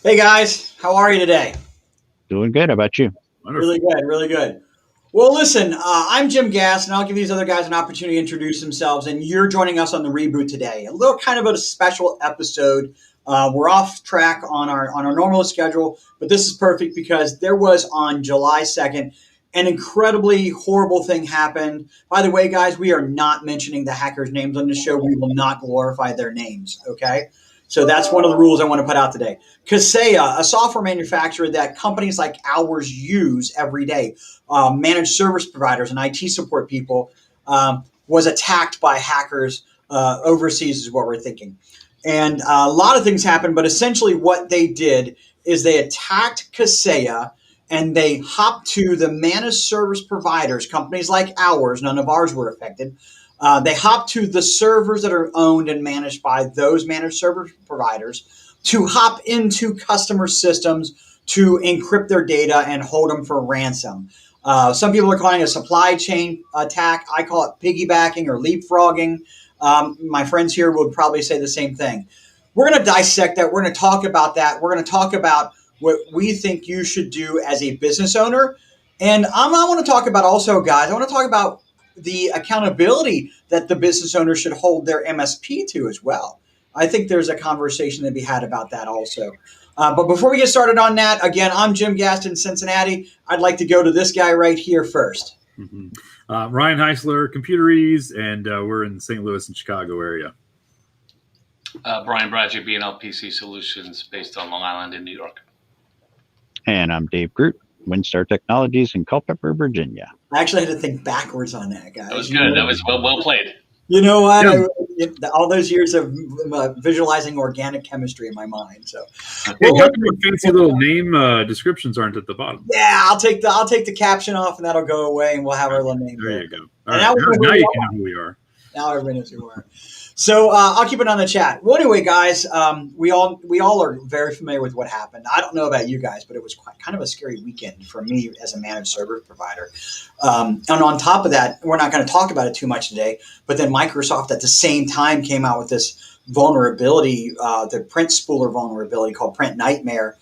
Hey guys, how are you today? Doing good. How about you? Really Wonderful. good, really good. Well, listen, I'm Jim Gass, and I'll give these other guys an opportunity to introduce themselves. And you're joining us on the Reboot today. A little kind of a special episode. We're off track on our normal schedule, but this is perfect because there was on July 2nd an incredibly horrible thing happened. By the way, guys, we are not mentioning the hackers' names on the show. We will not glorify their names. Okay, so that's one of the rules I want to put out today. Kaseya, a software manufacturer that companies like ours use every day, managed service providers and IT support people, was attacked by hackers overseas, is what we're thinking. And a lot of things happened, but essentially what they did is they attacked Kaseya and they hopped to the managed service providers, companies like ours, none of ours were affected. They hopped to the servers that are owned and managed by those managed service providers to hop into customer systems to encrypt their data and hold them for ransom. Some people are calling it a supply chain attack. I call it piggybacking or leapfrogging. My friends here would probably say the same thing. We're going to dissect that. We're going to talk about that. We're going to talk about what we think you should do as a business owner. And I want to talk about also, guys, I want to talk about the accountability that the business owner should hold their MSP to as well. I think there's a conversation to be had about that also. But before we get started on that, again, I'm Jim Gaston, Cincinnati. I'd like to go to this guy right here first. Mm-hmm. Ryan Heisler, Computeries, and we're in the St. Louis and Chicago area. Brian Bradley, B&L PC Solutions, based on Long Island in New York. And I'm Dave Groot, Windstar Technologies in Culpeper, Virginia. I actually had to think backwards on that, guys. That was good. That was well played. You know what? Yeah. All those years of visualizing organic chemistry in my mind. So, Hey, how come your fancy little name descriptions aren't at the bottom? Yeah, I'll take the caption off, and that'll go away, and we'll have our little name. There you go. All right. Now you can know who we are. Now everybody knows who we are. So I'll keep it on the chat. Well, anyway, guys, we all are very familiar with what happened. I don't know about you guys, but it was kind of a scary weekend for me as a managed service provider. And on top of that, we're not going to talk about it too much today. But then Microsoft at the same time came out with this vulnerability, the print spooler vulnerability called Print Nightmare,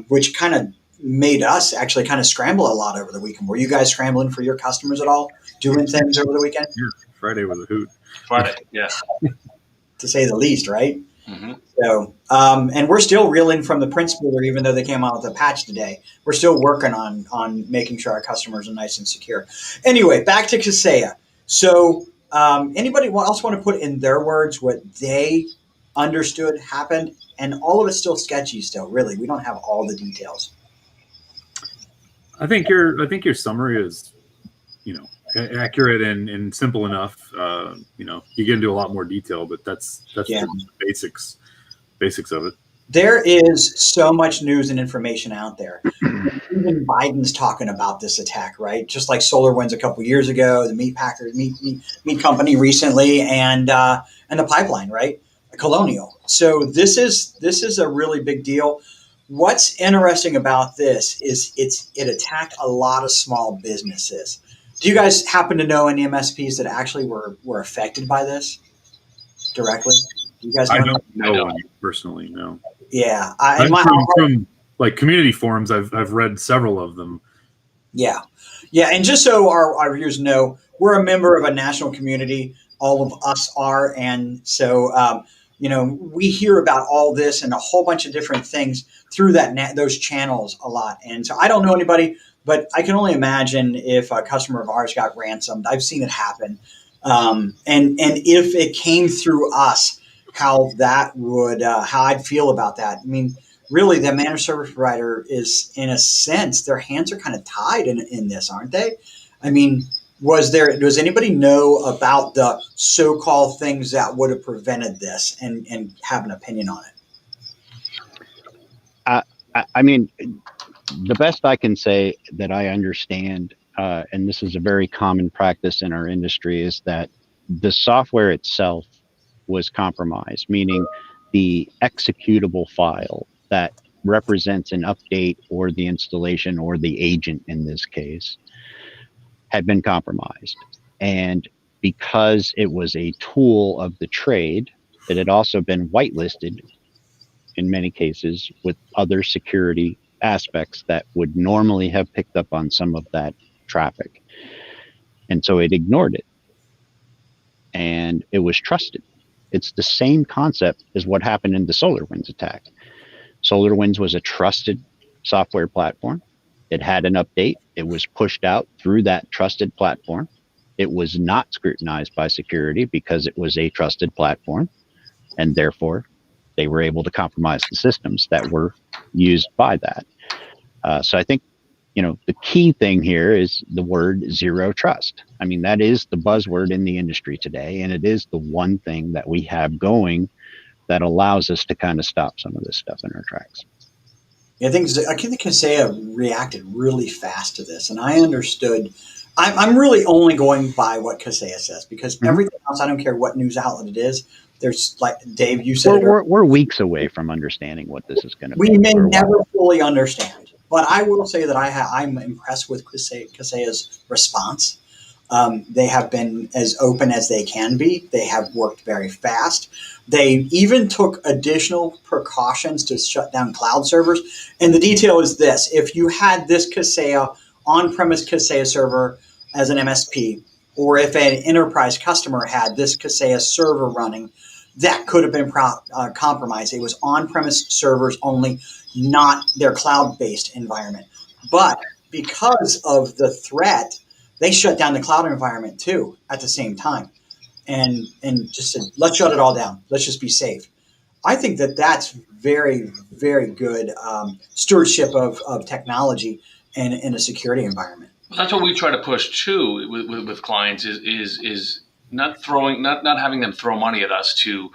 which kind of made us actually kind of scramble a lot over the weekend. Were you guys scrambling for your customers at all, doing things over the weekend? Yeah, Friday was a hoot. Friday, yeah. To say the least, right? Mm-hmm. So, and we're still reeling from the print spooler, even though they came out with a patch today. We're still working on making sure our customers are nice and secure. Anyway, back to Kaseya. So, anybody else want to put in their words what they understood happened? And all of it's still sketchy. Still, really, we don't have all the details. I think your summary is, accurate and simple enough. You get into a lot more detail, but that's the basics of it. There is so much news and information out there. Even Biden's talking about this attack, right? Just like SolarWinds a couple years ago, the meat company recently, and the pipeline, right? Colonial. So this is a really big deal. What's interesting about this is it attacked a lot of small businesses. Do you guys happen to know any MSPs that actually were affected by this directly? Do you guys know? I don't know any personally, no. Yeah, from like community forums, I've read several of them. Yeah, and just so our viewers know, we're a member of a national community. All of us are, and so we hear about all this and a whole bunch of different things through those channels a lot. And so I don't know anybody, but I can only imagine if a customer of ours got ransomed. I've seen it happen, and if it came through us, how I'd feel about that. I mean, really, the managed service provider is, in a sense, their hands are kind of tied in this, aren't they? I mean, does anybody know about the so-called things that would have prevented this and have an opinion on it? I mean, the best I can say that I understand, and this is a very common practice in our industry, is that the software itself was compromised, meaning the executable file that represents an update or the installation or the agent in this case had been compromised. And because it was a tool of the trade, it had also been whitelisted in many cases with other security aspects that would normally have picked up on some of that traffic. And so it ignored it. And it was trusted. It's the same concept as what happened in the SolarWinds attack. SolarWinds was a trusted software platform. It had an update. It was pushed out through that trusted platform. It was not scrutinized by security because it was a trusted platform. And therefore, they were able to compromise the systems that were used by that. So I think, the key thing here is the word zero trust. I mean, that is the buzzword in the industry today, and it is the one thing that we have going that allows us to kind of stop some of this stuff in our tracks. I think Kaseya reacted really fast to this, and I understood. I'm really only going by what Kaseya says because everything else, I don't care what news outlet it is. There's, like Dave, you said, we're weeks away from understanding what this is going to be. We may never fully understand, but I will say that I'm impressed with Kaseya's response. They have been as open as they can be. They have worked very fast. They even took additional precautions to shut down cloud servers. And the detail is this: if you had this Kaseya on-premise Kaseya server as an MSP, or if an enterprise customer had this Kaseya server running, that could have been compromised. It was on-premise servers only, not their cloud-based environment. But because of the threat, they shut down the cloud environment too at the same time, and just said, let's shut it all down. Let's just be safe. I think that that's very, very good stewardship of technology and in a security environment. That's what we try to push too with clients is not having them throw money at us to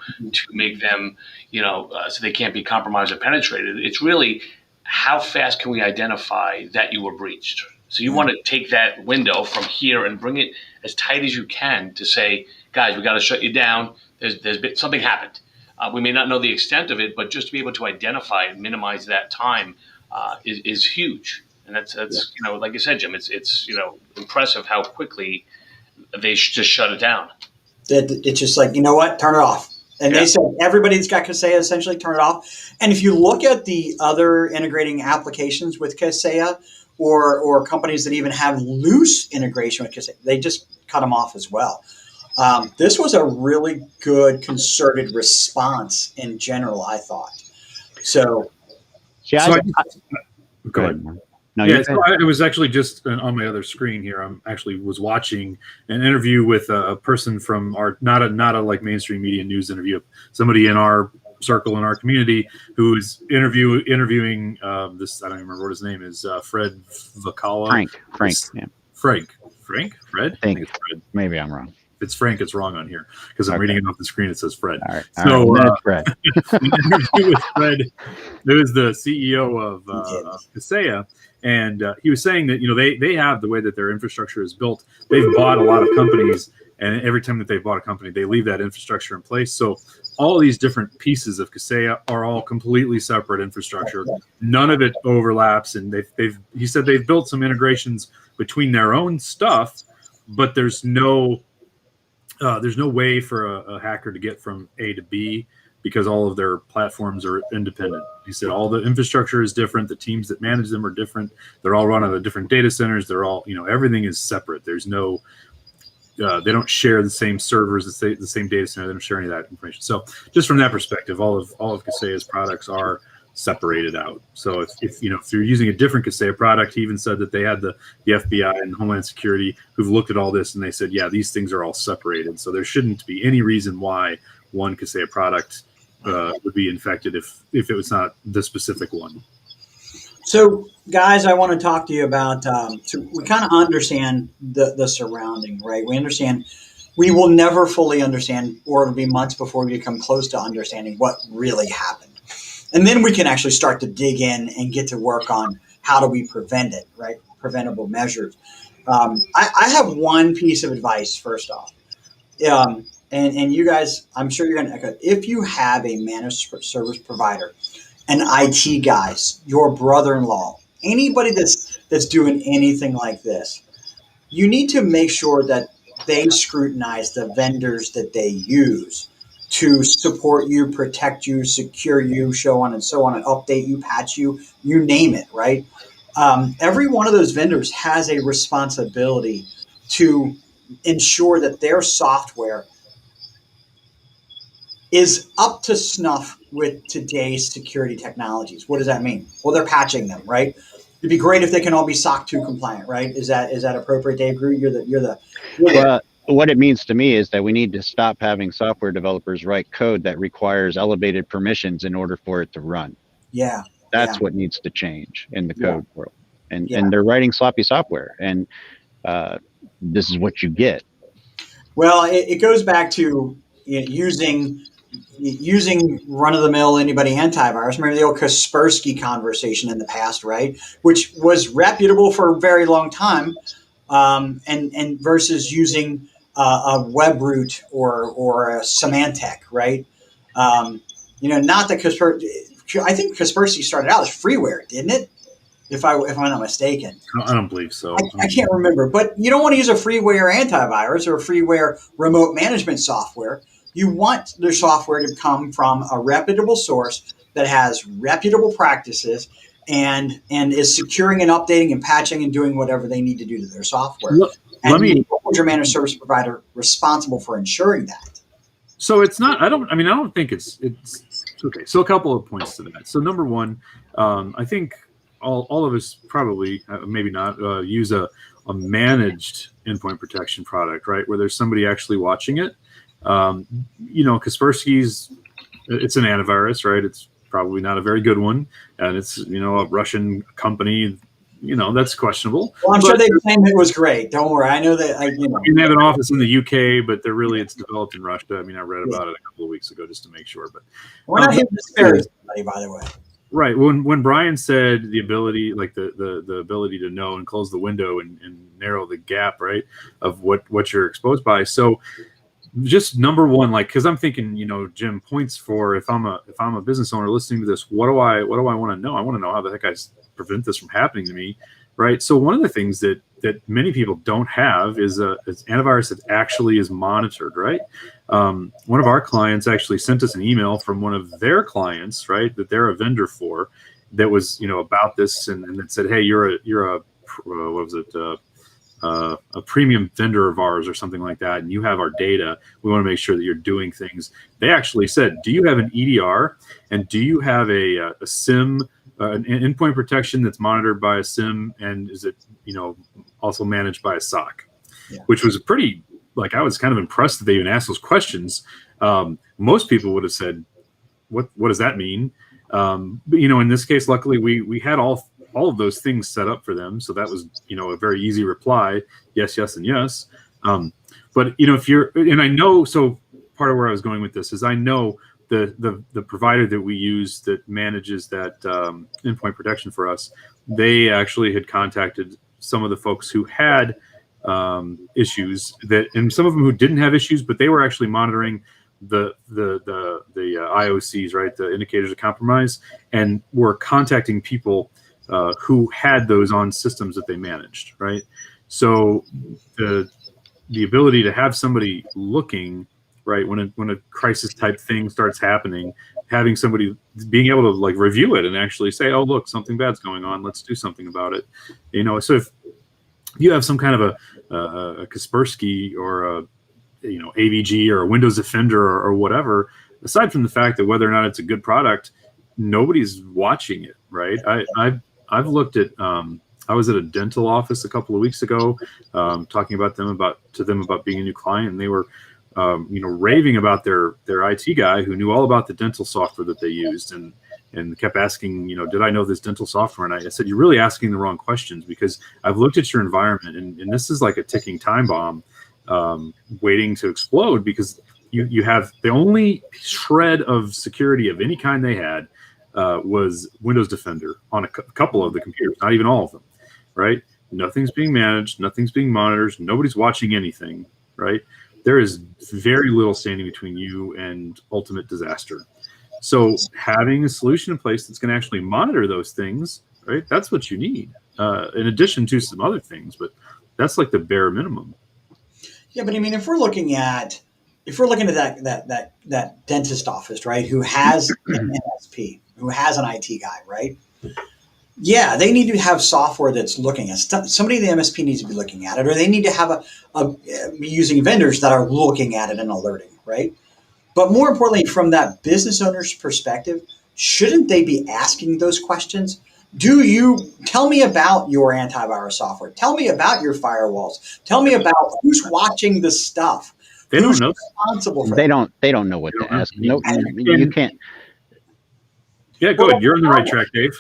make them, so they can't be compromised or penetrated. It's really how fast can we identify that you were breached. So you want to take that window from here and bring it as tight as you can to say, guys, we got to shut you down. There's been something happened. We may not know the extent of it, but just to be able to identify and minimize that time is huge. And that's like you said, Jim, it's impressive how quickly they just shut it down. It's just like, you know what, turn it off. And they said everybody that's got Kaseya essentially turn it off. And if you look at the other integrating applications with Kaseya, or companies that even have loose integration with Kaseya, they just cut them off as well. This was a really good concerted response in general, I thought. So, go ahead. No, so I was actually just on my other screen here. Was watching an interview with a person from our not a like mainstream media news interview, somebody in our circle in our community who is interviewing this. I don't even remember what his name is. Fred Vacala. Fred. I think it's Fred. Maybe I'm wrong. If it's Frank, it's wrong on here because I'm reading it off the screen. It says Fred. All right. Fred. Interview with Fred, who is the CEO of Kaseya, and he was saying that they have the way that their infrastructure is built. They've bought a lot of companies, and every time that they've bought a company, they leave that infrastructure in place. So all these different pieces of Kaseya are all completely separate infrastructure. None of it overlaps, and he said they've built some integrations between their own stuff, but there's no way for a hacker to get from A to B because all of their platforms are independent. He said all the infrastructure is different. The teams that manage them are different. They're all run out of different data centers. They're all, everything is separate. There's no, they don't share the same servers, the same data center. They don't share any of that information. So just from that perspective, all of Kaseya's products are separated out. So if you're using a different Kaseya product, he even said that they had the FBI and Homeland Security who've looked at all this and they said, yeah, these things are all separated. So there shouldn't be any reason why one Kaseya product would be infected if it was not the specific one. So guys, I want to talk to you about, so we kind of understand the surrounding, right? We understand we will never fully understand, or it'll be months before we become close to understanding what really happened. And then we can actually start to dig in and get to work on how do we prevent it, right? Preventable measures. I have one piece of advice first off. And you guys, I'm sure you're going to echo, if you have a managed service provider, an IT guys, your brother-in-law, anybody that's doing anything like this, you need to make sure that they scrutinize the vendors that they use to support you, protect you, secure you, so on and so on, and update you, patch you, you name it, right? Every one of those vendors has a responsibility to ensure that their software is up to snuff with today's security technologies. What does that mean? Well, they're patching them, right? It'd be great if they can all be SOC 2 compliant, right? Is that appropriate, Dave Groot? Well, what it means to me is that we need to stop having software developers write code that requires elevated permissions in order for it to run. Yeah. That's what needs to change in the code world. And they're writing sloppy software, and this is what you get. Well, it goes back to using run-of-the-mill anybody antivirus. Remember the old Kaspersky conversation in the past, right? Which was reputable for a very long time, and versus using a Webroot or a Symantec, right? Not that Kaspersky. I think Kaspersky started out as freeware, didn't it? If I'm not mistaken. I don't believe so. I can't remember, but you don't want to use a freeware antivirus or a freeware remote management software. You want their software to come from a reputable source that has reputable practices and is securing and updating and patching and doing whatever they need to do to their software. Let me hold your managed service provider responsible for ensuring that. So it's not. I don't think it's okay. So a couple of points to that. So number one, I think all of us probably maybe not use a managed endpoint protection product, right? Where there's somebody actually watching it. Kaspersky's, it's an antivirus, right? It's probably not a very good one, and it's a Russian company. That's questionable. Well, I'm sure they claimed it was great. Don't worry, I know that. They have an office in the UK, but it's developed in Russia. I read about it a couple of weeks ago just to make sure. But we're not here to disparage anybody, by the way. Right. When Brian said the ability, like the ability to know and close the window and narrow the gap, right, of what you're exposed by. So just number one, because I'm thinking, Jim, points for if I'm a business owner listening to this, what do I want to know? I want to know how the heck I prevent this from happening to me, right? So one of the things that many people don't have is antivirus that actually is monitored, right? One of our clients actually sent us an email from one of their clients, right, that they're a vendor for, that was about this, and it said, hey, you're a what was it? A premium vendor of ours or something like that, and you have our data. We want to make sure that you're doing things. They actually said, do you have an EDR, and do you have a SIM, an endpoint protection that's monitored by a SIM, and is it also managed by a SOC? Yeah. Which was a pretty, I was kind of impressed that they even asked those questions. Most people would have said, what does that mean? But in this case, luckily we had all of those things set up for them. So that was, a very easy reply. Yes, yes, and yes. But if you're, and I know, so part of where I was going with this is I know the provider that we use that manages that endpoint protection for us, they actually had contacted some of the folks who had issues and some of them who didn't have issues, but they were actually monitoring the IOCs, right, the indicators of compromise, and were contacting people who had those on systems that they managed, right? So the ability to have somebody looking, right, when a crisis type thing starts happening, having somebody being able to review it and actually say, oh, look, something bad's going on, let's do something about it. So if you have some kind of a Kaspersky or a AVG or a Windows Defender or whatever, aside from the fact that whether or not it's a good product, nobody's watching it, right? I've looked at I was at a dental office a couple of weeks ago, talking about them about being a new client, and they were raving about their IT guy who knew all about the dental software that they used, and kept asking, did I know this dental software? And I said, you're really asking the wrong questions, because I've looked at your environment, and this is like a ticking time bomb waiting to explode, because you have the only shred of security of any kind they had was Windows Defender on a couple of the computers, not even all of them, right? Nothing's being managed, nothing's being monitored, nobody's watching anything, right? There is very little standing between you and ultimate disaster. So having a solution in place that's going to actually monitor those things, right? That's what you need, in addition to some other things, but that's like the bare minimum. Yeah, but I mean, if we're looking at if we're looking at that dentist office, right, who has an MSP, who has an IT guy, right? Yeah, they need to have software that's looking at somebody. The MSP needs to be looking at it, or they need to have be using vendors that are looking at it and alerting, right? But more importantly, from that business owner's perspective, shouldn't they be asking those questions? Do you tell me about your antivirus software? Tell me about your firewalls. Tell me about who's watching the stuff. They Who's don't know. responsible for They that? don't know what They to don't ask. know. No, you can't. Yeah, Well, good. You're on the right track, Dave.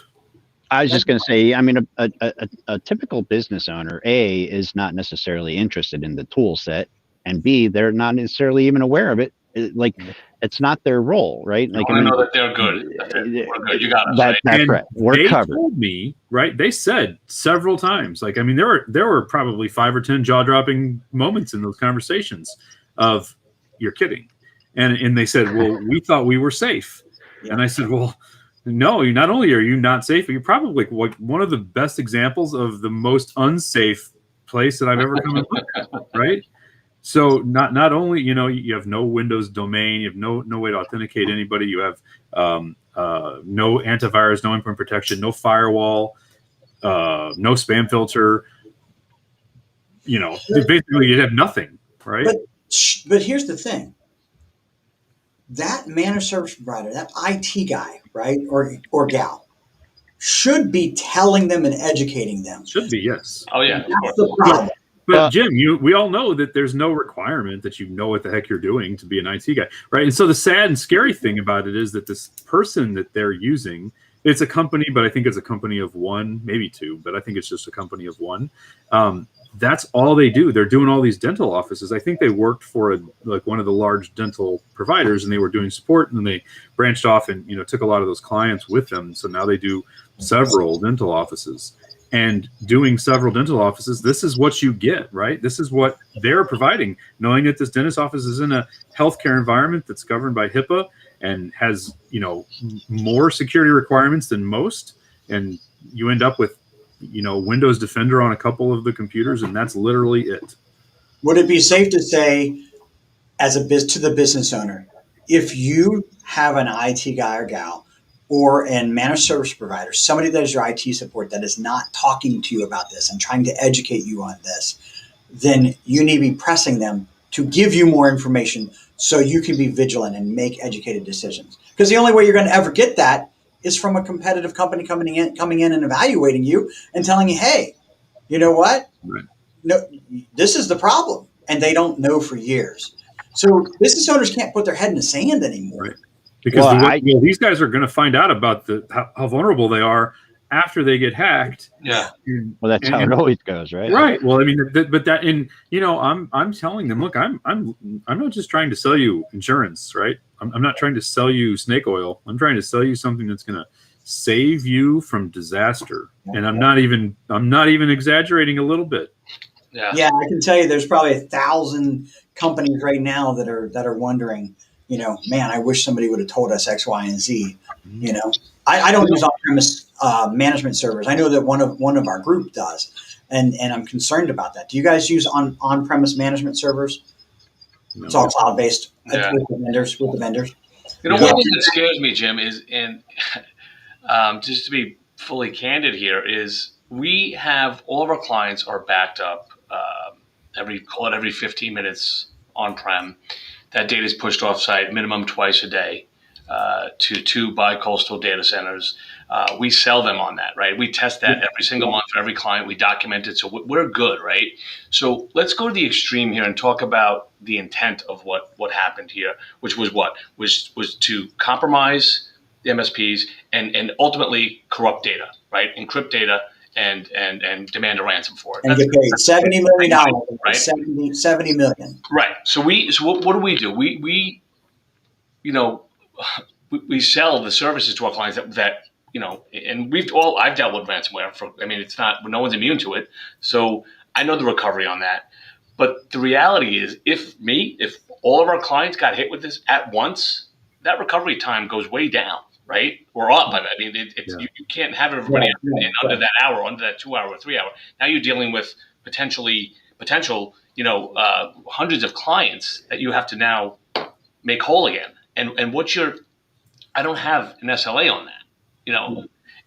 I was just going to say, I mean, a typical business owner, A, is not necessarily interested in the tool set, and B, they're not necessarily even aware of it. Like, it's not their role, right? Like, I want to know that they're good. That's it. We're good. You got us, right? That's And right. We're they covered. told me, right? They said several times, like, I mean, there were probably 5 or 10 jaw-dropping moments in those conversations of, "You're kidding," and they said, "Well, we thought we were safe," and I said, "Well, no. You not only are you not safe, but you're probably like one of the best examples of the most unsafe place that I've ever come and looked at, right?" So not only, you know, you have no Windows domain, you have no way to authenticate anybody, you have no antivirus, no endpoint protection, no firewall, no spam filter. You know, basically you have nothing, right? But here's the thing. That managed service provider, that IT guy, right, or gal, should be telling them and educating them. Should be, yes. Oh yeah, of That's course. the problem. But Jim, we all know that there's no requirement that you know what the heck you're doing to be an IT guy, right? And so the sad and scary thing about it is that this person that they're using, it's a company, but I think it's a company of one, maybe two, but I think it's just a company of one. That's all they do. They're doing all these dental offices. I think they worked for one of the large dental providers, and they were doing support, and then they branched off and, you know, took a lot of those clients with them. So now they do several dental offices. And doing several dental offices, this is what you get, right? This is what they're providing, knowing that this dentist office is in a healthcare environment that's governed by HIPAA and has, you know, more security requirements than most. And you end up with, you know, Windows Defender on a couple of the computers, and that's literally it. Would it be safe to say, to the business owner, if you have an IT guy or gal or a managed service provider, somebody that is your IT support that is not talking to you about this and trying to educate you on this, then you need to be pressing them to give you more information so you can be vigilant and make educated decisions. Because the only way you're going to ever get that is from a competitive company coming in and evaluating you and telling you, hey, you know what? Right. No, this is the problem. And they don't know for years. So business owners can't put their head in the sand anymore. Right. Because these guys are going to find out about how vulnerable they are after they get hacked. Yeah. Well, that's how it always goes, right? Right. Well, I mean, but that, and you know, I'm telling them, look, I'm not just trying to sell you insurance, right? I'm not trying to sell you snake oil. I'm trying to sell you something that's going to save you from disaster. And I'm not even exaggerating a little bit. Yeah. Yeah, I can tell you, there's probably 1,000 companies right now that are wondering, you know, man, I wish somebody would have told us X, Y, and Z. You know, I don't use on-premise management servers. I know that one of our group does, and I'm concerned about that. Do you guys use on-premise management servers? No. It's all cloud-based with the vendors. You know, one thing that scares me, Jim, is, and just to be fully candid here, is we have all of our clients are backed up every 15 minutes on-prem. That data is pushed off-site minimum twice a day to 2 bi-coastal data centers. We sell them on that, right? We test that every single month for every client. We document it, so we're good, right? So let's go to the extreme here and talk about the intent of what happened here, which was what? Was to compromise the MSPs and ultimately corrupt data, right? Encrypt data and demand a ransom for it. And get paid $70 million, right? 70 million. Right. So what do? We we sell the services to our clients that you know, and I've dealt with ransomware it's not, no one's immune to it. So I know the recovery on that. But the reality is if all of our clients got hit with this at once, that recovery time goes way down, right? Or up. I mean, you can't have everybody in under that hour, under that 2 hour or 3 hour. Now you're dealing with potentially potential, hundreds of clients that you have to now make whole again. And I don't have an SLA on that,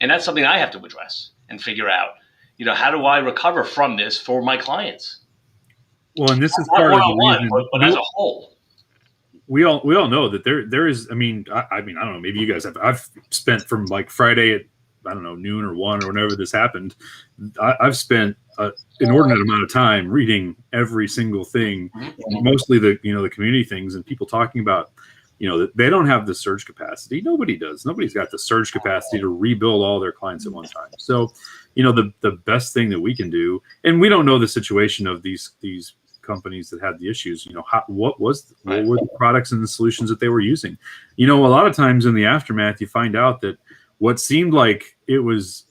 and that's something I have to address and figure out, how do I recover from this for my clients? Well, and this is Not part of the one-on-one, reason. but as a whole. We all know that there is. I mean, I don't know. Maybe you guys have. I've spent from like Friday at noon or 1 or whenever this happened. I've spent an inordinate amount of time reading every single thing, mostly the community things and people talking about that they don't have the surge capacity. Nobody does. Nobody's got the surge capacity to rebuild all their clients at one time. So, the best thing that we can do, and we don't know the situation of these companies that had the issues, what were the products and the solutions that they were using. A lot of times in the aftermath, you find out that what seemed like it was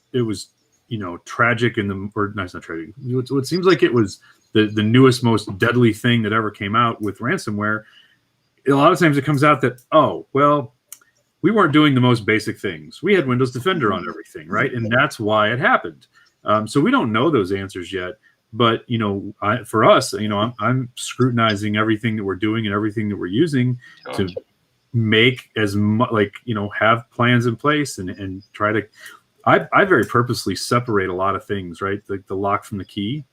tragic it's not tragic. What seems like it was the newest, most deadly thing that ever came out with ransomware. A lot of times it comes out that, oh, well, we weren't doing the most basic things. We had Windows Defender on everything, right? And that's why it happened. So we don't know those answers yet. But, for us, I'm scrutinizing everything that we're doing and everything that we're using to make as much, have plans in place and try to. I very purposely separate a lot of things, right? Like the lock from the key.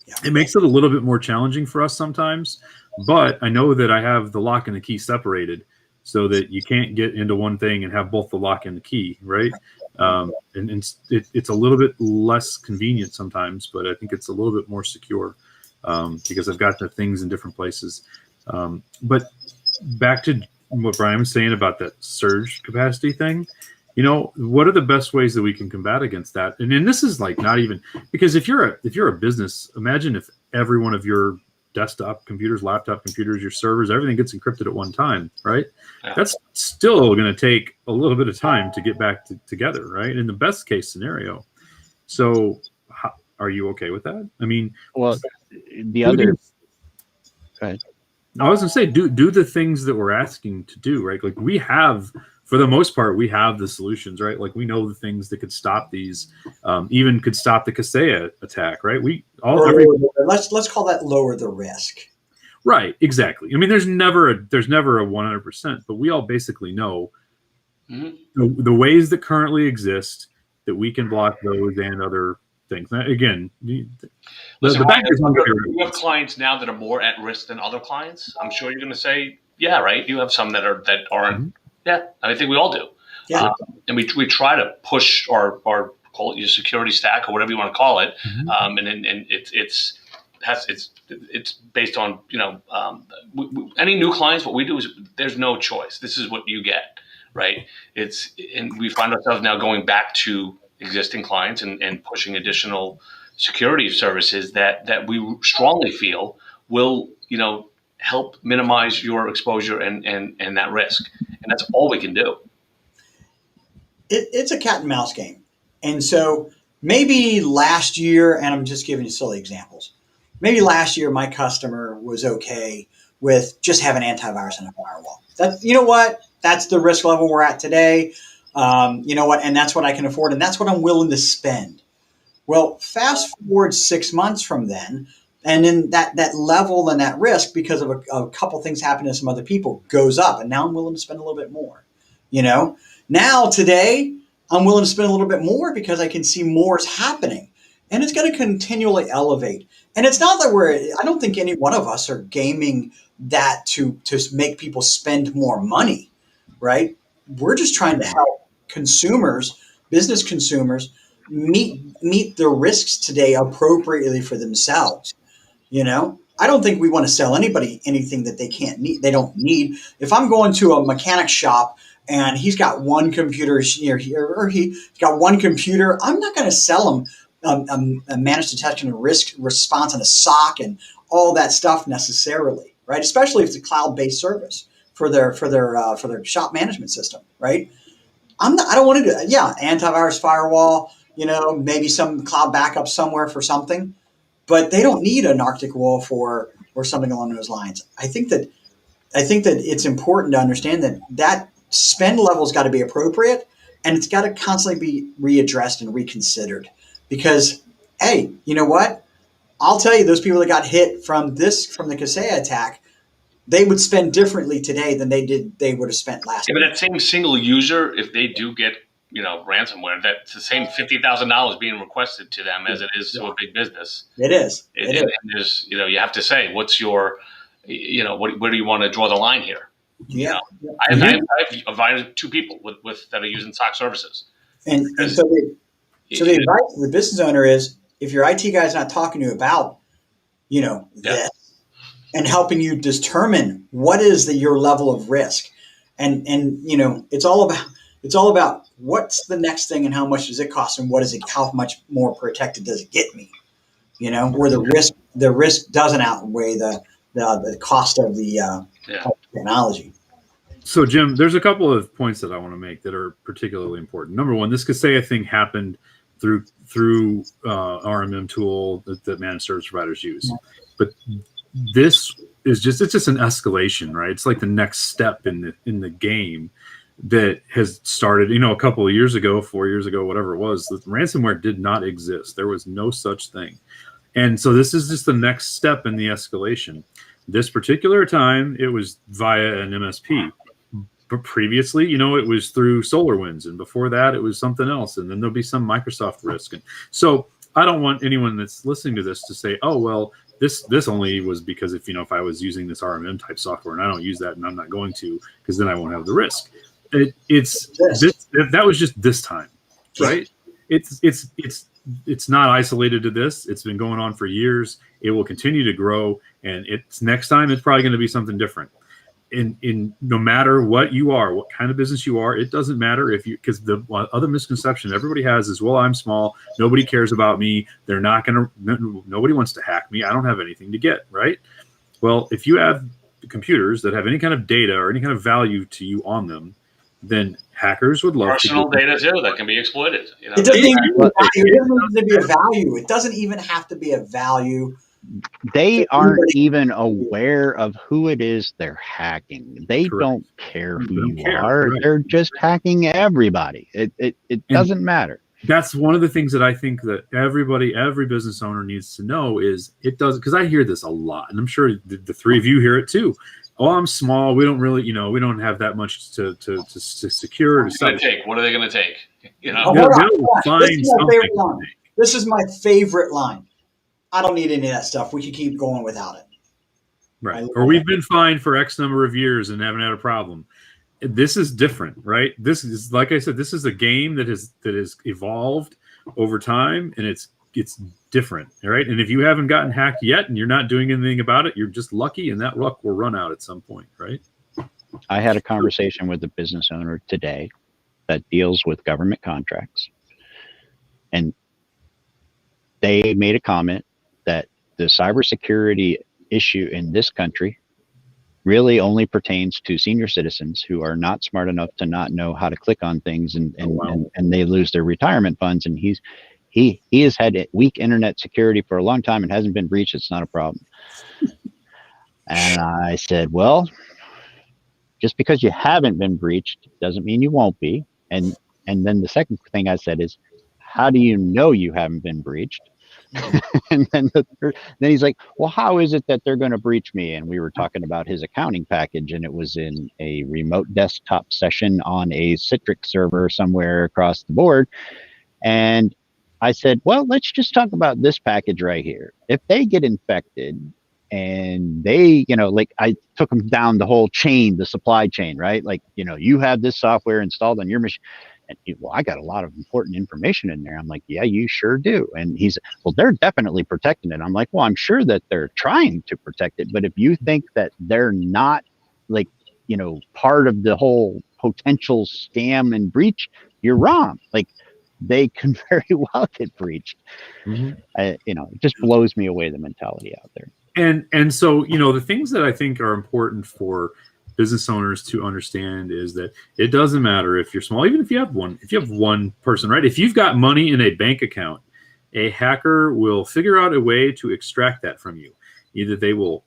Yeah. It makes it a little bit more challenging for us sometimes, but I know that I have the lock and the key separated so that you can't get into one thing and have both the lock and the key, right? And it's a little bit less convenient sometimes, but I think it's a little bit more secure because I've got the things in different places. But back to what Brian was saying about that surge capacity thing, what are the best ways that we can combat against that? And this is like not even because if you're a business, imagine if every one of your desktop computers, laptop computers, your servers, everything gets encrypted at one time, right? Yeah. That's still going to take a little bit of time to get back together, right? In the best case scenario. So are you okay with that? I mean, well, the other, go ahead. I was going to say, do the things that we're asking to do, right? Like we have, for the most part, we have the solutions, right? Like we know the things that could stop these, even could stop the Kaseya attack, right? Let's call that lower the risk. Right, exactly. I mean, there's never a 100%, but we all basically know the ways that currently exist that we can block those and other things. Now, again, listen, you have clients now that are more at risk than other clients. I'm sure you're going to say, yeah, right. You have some that aren't. Mm-hmm. Yeah, I think we all do. Yeah, and we try to push our call it your security stack or whatever you want to call it, and it's based on any new clients. What we do is there's no choice. This is what you get, right? And we find ourselves now going back to existing clients and pushing additional security services that we strongly feel will help minimize your exposure and that risk. And that's all we can do. It's a cat and mouse game. And so maybe last year, and I'm just giving you silly examples, maybe last year my customer was okay with just having antivirus and a firewall. You know what? That's the risk level we're at today. You know what? And that's what I can afford. And that's what I'm willing to spend. Well, fast forward 6 months from then, and then that level and that risk, because of a couple things happening to some other people, goes up. And now I'm willing to spend a little bit more. Now today, I'm willing to spend a little bit more because I can see more is happening. And it's going to continually elevate. And it's not that I don't think any one of us are gaming that to make people spend more money, right? We're just trying to help consumers, business consumers, meet the risks today appropriately for themselves. I don't think we want to sell anybody anything that they don't need. If I'm going to a mechanic shop and he's got one computer here, or he's got one computer, I'm not going to sell him a managed detection and risk response and a SOC and all that stuff necessarily, right? Especially if it's a cloud-based service for their shop management system, right? I don't want to do antivirus, firewall, maybe some cloud backup somewhere for something, but they don't need an Arctic Wolf or something along those lines. I think that it's important to understand that spend level's got to be appropriate, and it's got to constantly be readdressed and reconsidered. Because, hey, you know what? I'll tell you, those people that got hit from the Kaseya attack, they would spend differently today than they would have spent last Yeah, but week. that same single user, if they do get ransomware, that's the same $50,000 being requested to them as it is to a big business. It is. And there's you have to say what's your where do you want to draw the line here? Yeah. I've invited 2 people with that are using SOC services. And so the advice to the business owner is, if your IT guy's not talking to you about, this, and helping you determine what is your level of risk, and it's all about what's the next thing and how much does it cost and how much more protected does it get me, where the risk doesn't outweigh the cost of the technology. So, Jim, there's a couple of points that I want to make that are particularly important. Number one, this Kaseya thing happened through RMM tool that managed service providers use, but this is just an escalation, right? It's like the next step in the game that has started. A couple of years ago, 4 years ago, whatever it was, the ransomware did not exist. There was no such thing, and so this is just the next step in the escalation. This particular time, it was via an MSP. But previously, it was through SolarWinds, and before that, it was something else, and then there'll be some Microsoft risk. And so, I don't want anyone that's listening to this to say, "Oh, well, this only was because if I was using this RMM type software, and I don't use that, and I'm not going to, because then I won't have the risk." That was just this time, right? It's not isolated to this. It's been going on for years. It will continue to grow, and next time it's probably going to be something different. In no matter what you are, what kind of business you are, it doesn't matter because the other misconception everybody has is, well, I'm small, nobody cares about me, nobody wants to hack me, I don't have anything to get, right? Well, if you have computers that have any kind of data or any kind of value to you on them, then hackers would love personal data too that can be exploited. It doesn't even have to be a value. It doesn't even have to be a value. They aren't even aware of who it is they're hacking. They don't care who you are. Right. They're just hacking everybody. It doesn't matter. That's one of the things that I think that every business owner needs to know is because I hear this a lot, and I'm sure the 3 of you hear it too. Oh, I'm small. We don't really, we don't have that much to secure. What are they going to take? This is my favorite line. I don't need any of that stuff. We can keep going without it. Right. Or we've been fine for X number of years and haven't had a problem. This is different, right? This is, like I said, this is a game that has evolved over time, and it's different, right? And if you haven't gotten hacked yet and you're not doing anything about it, you're just lucky, and that luck will run out at some point, right? I had a conversation with a business owner today that deals with government contracts, and they made a comment that the cybersecurity issue in this country really only pertains to senior citizens who are not smart enough to not know how to click on things, and they lose their retirement funds. And he has had weak internet security for a long time and hasn't been breached. It's not a problem. And I said, well, just because you haven't been breached doesn't mean you won't be. And then the second thing I said is, how do you know you haven't been breached? And then he's like, well, how is it that they're going to breach me? And we were talking about his accounting package, and it was in a remote desktop session on a Citrix server somewhere across the board. And I said, well, let's just talk about this package right here. If they get infected and they, like, I took them down the whole chain, the supply chain, right? Like, you have this software installed on your machine. And well, I got a lot of important information in there. I'm like, yeah, you sure do. And he's, well, they're definitely protecting it. I'm like, well, I'm sure that they're trying to protect it. But if you think that they're not, like, part of the whole potential scam and breach, you're wrong. Like, they can very well get breached. Mm-hmm. It just blows me away, the mentality out there. And so, the things that I think are important for business owners to understand is that it doesn't matter if you're small, even if you have one person, right? If you've got money in a bank account, a hacker will figure out a way to extract that from you. Either they will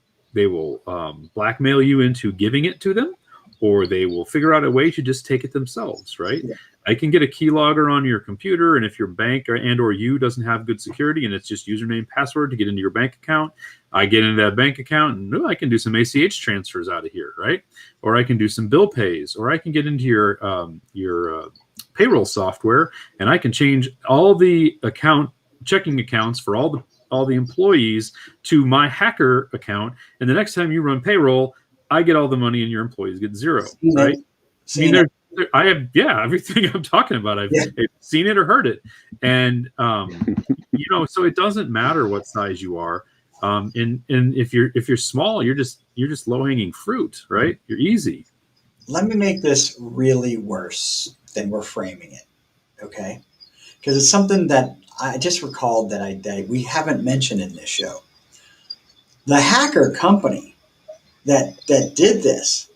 blackmail you into giving it to them, or they will figure out a way to just take it themselves, right? Yeah. I can get a keylogger on your computer, and if your bank or you doesn't have good security and it's just username password to get into your bank account, I get into that bank account and I can do some ACH transfers out of here, right? Or I can do some bill pays, or I can get into your payroll software and I can change all the checking accounts for all the employees to my hacker account, and the next time you run payroll, I get all the money and your employees get zero, right? I mean, I have, everything I'm talking about. I've seen it or heard it. And, so it doesn't matter what size you are. And if you're small, you're just low hanging fruit, right? You're easy. Let me make this really worse than we're framing it. Okay. Because it's something that I just recalled that we haven't mentioned in this show. The hacker company that did this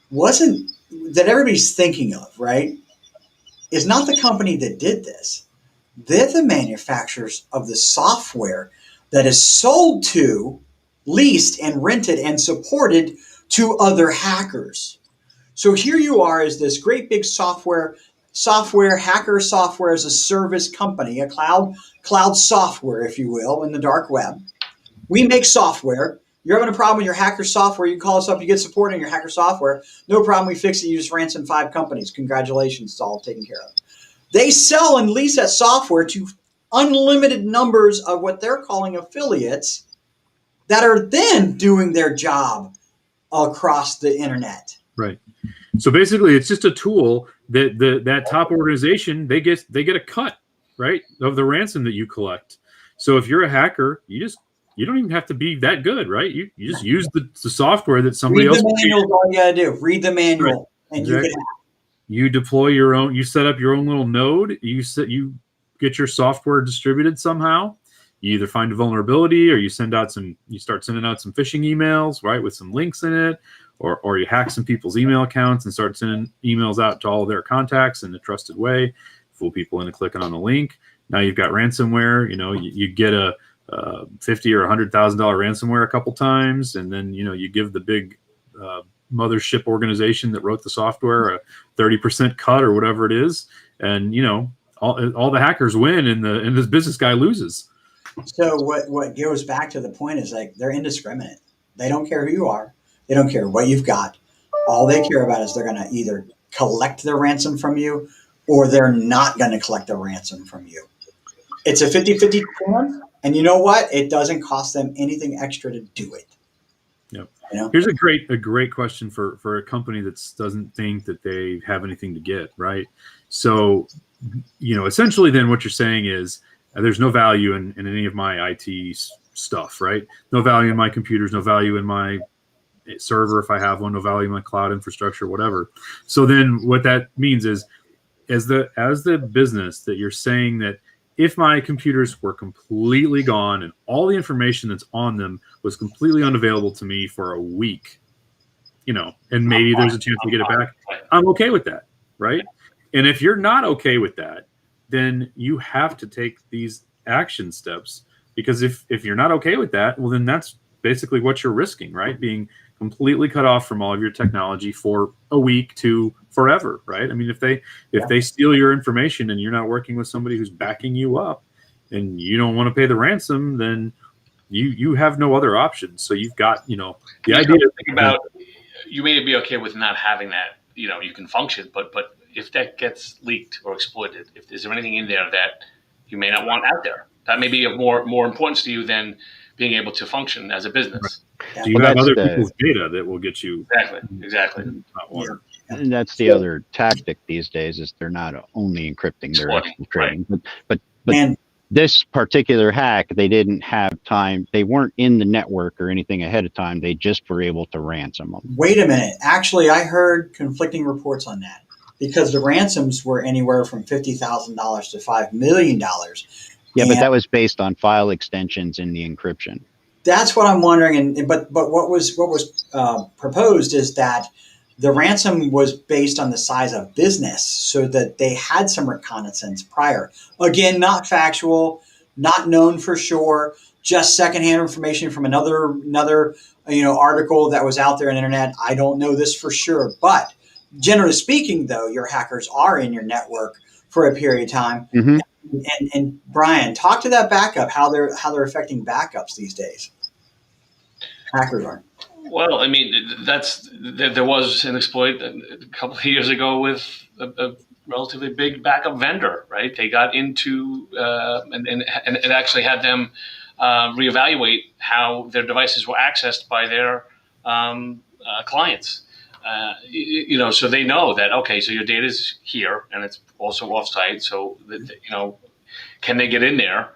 wasn't that everybody's thinking of, right? Is not the company that did this. They're the manufacturers of the software that is sold to, leased and rented and supported to other hackers. So here you are as this great big software hacker software as a service company, a cloud software, if you will, in the dark web. We make software. You're having a problem with your hacker software. You call us up, you get support on your hacker software. No problem, we fix it. You just ransom 5 companies. Congratulations, it's all taken care of. They sell and lease that software to unlimited numbers of what they're calling affiliates that are then doing their job across the internet. Right. So basically, it's just a tool that top organization, they get a cut, right, of the ransom that you collect. So if you're a hacker, you don't even have to be that good, right? You just use the software that somebody else. Read the manual. All you gotta do. Read the manual, right. And exactly. You deploy your own. You set up your own little node. You get your software distributed somehow. You either find a vulnerability, or you start sending out some phishing emails, right, with some links in it, or you hack some people's email accounts and start sending emails out to all of their contacts in a trusted way, fool people into clicking on the link. Now you've got ransomware. You get a $50,000 or $100,000 ransomware a couple times, and then you give the big mothership organization that wrote the software a 30% cut or whatever it is, and all the hackers win, and this business guy loses. So what goes back to the point is, like, they're indiscriminate. They don't care who you are. They don't care what you've got. All they care about is they're going to either collect their ransom from you, or they're not going to collect the ransom from you. It's a 50-50 chance, and you know what? It doesn't cost them anything extra to do it. Yep. Here's a great question for a company that doesn't think that they have anything to get, right? So, essentially then what you're saying is there's no value in any of my IT stuff, right? No value in my computers, no value in my server if I have one, no value in my cloud infrastructure, whatever. So then what that means is, as the business, that you're saying that if my computers were completely gone and all the information that's on them was completely unavailable to me for a week, and maybe there's a chance to get it back, I'm okay with that, right? And if you're not okay with that, then you have to take these action steps, because if you're not okay with that, well, then that's basically what you're risking, right? Being completely cut off from all of your technology for a week to forever, right? I mean, if they steal your information and you're not working with somebody who's backing you up, and you don't want to pay the ransom, then you have no other options. So you've got, the idea to think about, you may be okay with not having that, you can function, but if that gets leaked or exploited, is there anything in there that you may not want out there that may be of more importance to you than being able to function as a business? Do you have other people's data that will get you exactly? And that's the other tactic these days, is they're not only encrypting, they're exfiltrating. Right. But this particular hack, they didn't have time. They weren't in the network or anything ahead of time. They just were able to ransom them. Wait a minute. Actually, I heard conflicting reports on that, because the ransoms were anywhere from $50,000 to $5 million. Yeah, but that was based on file extensions in the encryption. That's what I'm wondering. But what was proposed is that the ransom was based on the size of business, so that they had some reconnaissance prior. Again, not factual, not known for sure, just secondhand information from another article that was out there on the internet. I don't know this for sure, but generally speaking, though, your hackers are in your network for a period of time. Mm-hmm. And Brian, talk to that backup, how they're affecting backups these days. Hackers are. Well, I mean, there was an exploit a couple of years ago with a relatively big backup vendor, right? They got into and it actually had them reevaluate how their devices were accessed by their clients. So they know that, okay, so your data is here and it's also offsite. So can they get in there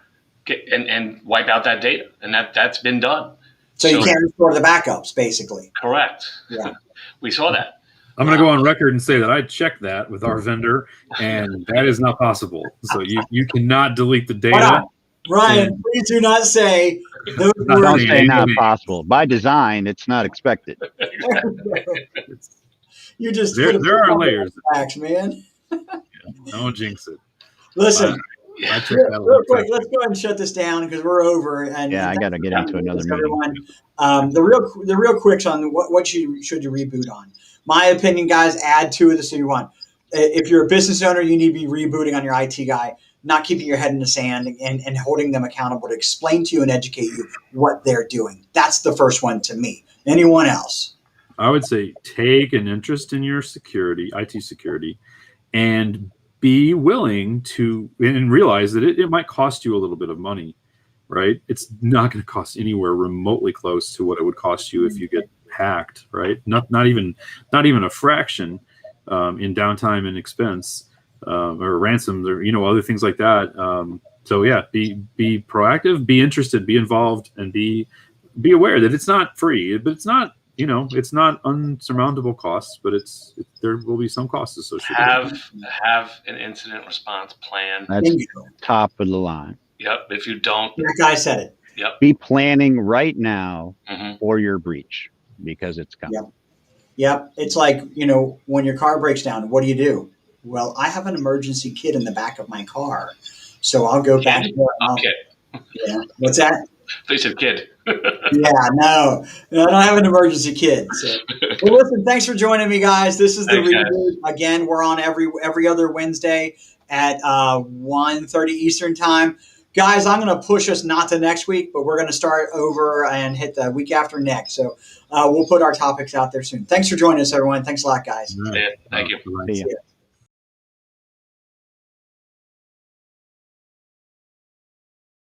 and wipe out that data? And that's been done. So you can't restore the backups, basically. Correct. Yeah. We saw that. I'm going to go on record and say that I checked that with our vendor, and that is not possible. So you cannot delete the data. Ryan, please do not say those words. Don't say not possible. By design, it's not expected. You just there are layers. Facts, man. Don't jinx it. Listen. Real quick, let's go ahead and shut this down because we're over. And I got to get into another meeting. The real quicks on what should you reboot on. My opinion, guys, add 2 of the city one. If you're a business owner, you need to be rebooting on your IT guy, not keeping your head in the sand and holding them accountable to explain to you and educate you what they're doing. That's the first one to me. Anyone else? I would say take an interest in your security, IT security, and be willing to and realize that it might cost you a little bit of money, right? It's not going to cost anywhere remotely close to what it would cost you if you get hacked, right? Not even a fraction in downtime and expense or ransoms or other things like that. So yeah, be proactive, be interested, be involved, and be aware that it's not free, but it's not. It's not unsurmountable costs, but there will be some costs associated. Have an incident response plan. That's top of the line. Yep. If you don't, that guy said it. Yep. Be planning right now for your breach because it's coming. Yep. It's like when your car breaks down, what do? Well, I have an emergency kit in the back of my car, so I'll go back there. Okay. Yeah. What's that? They said kid. Yeah, no, I don't have an emergency kit. So. Well, listen, thanks for joining me, guys. This is the Reboot. Again, we're on every other Wednesday at 1:30 Eastern time. Guys, I'm going to push us not to next week, but we're going to start over and hit the week after next. So we'll put our topics out there soon. Thanks for joining us, everyone. Thanks a lot, guys. Right. Thank you. See ya.